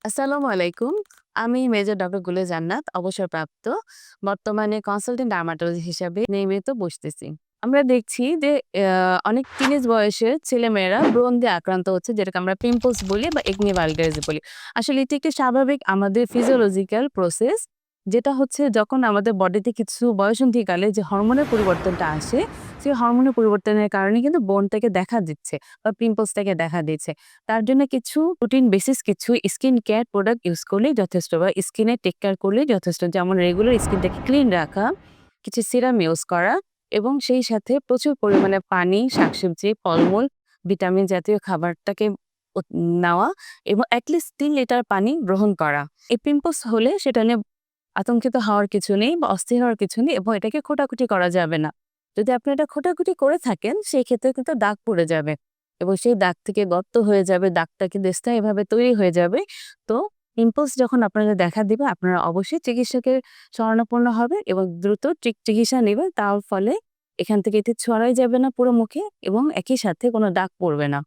আসসালামু আলাইকুম। আমি মেজর ডক্টর গুলে জান্নাত, অবসরপ্রাপ্ত। বর্তমানে কনসালটেন্ট ডার্মাটোলজিস্ট হিসাবে নিয়মিত বসতেছি। আমরা দেখছি যে অনেক টিনেজ বয়সের ছেলেমেয়েরা ব্রণ দিয়ে আক্রান্ত হচ্ছে, যেটাকে আমরা পিম্পলস বলি বা একনি ভালগারিস বলি। আসলে এটি একটি স্বাভাবিক আমাদের ফিজিওলজিক্যাল প্রসেস। যেটা হচ্ছে যখন আমাদের বডিতে কিছু বয়সন্ধিকালে যে হরমোনের পরিবর্তনটা আসে, সেই হরমোনের পরিবর্তনের কারণে কিন্তু ব্রণটাকে দেখা দিচ্ছে বা পিম্পলসটাকে দেখা দিচ্ছে। তার জন্য কিছু রুটিন বেসিস কিছু স্কিন কেয়ার প্রোডাক্ট ইউজ করলেই যথেষ্ট বা স্কিনের টেক কেয়ার করলেই যথেষ্ট। যেমন রেগুলার স্কিনটাকে ক্লিন রাখা, কিছু সিরাম ইউজ করা এবং সেই সাথে প্রচুর পরিমাণে পানি, শাকসবজি, ফলমূল, ভিটামিন জাতীয় খাবারটাকে নেওয়া এবং এটলিস্ট ৩ লিটার পানি গ্রহণ করা। এই পিম্পলস হলে সেটা নিয়ে আতঙ্কিত হওয়ার কিছু নেই বা অস্থির হওয়ার কিছু নেই এবং এটাকে খোঁটাখুটি করা যাবে না। যদি আপনি এটা খোঁটাখুটি করে থাকেন সেই ক্ষেত্রে কিন্তু দাগ পড়ে যাবে এবং সেই দাগ থেকে গর্ত হয়ে যাবে, দাগটা কিন্তু স্থায়ীভাবে তৈরি হয়ে যাবে। তো পিম্পলস যখন আপনাদের দেখা দিবে আপনারা অবশ্যই চিকিৎসকের শরণাপন্ন হবেন এবং দ্রুত চিকিৎসা নেবেন। তার ফলে এখান থেকে এটি ছড়াই যাবে না পুরো মুখে এবং একই সাথে কোনো দাগ পড়বে না।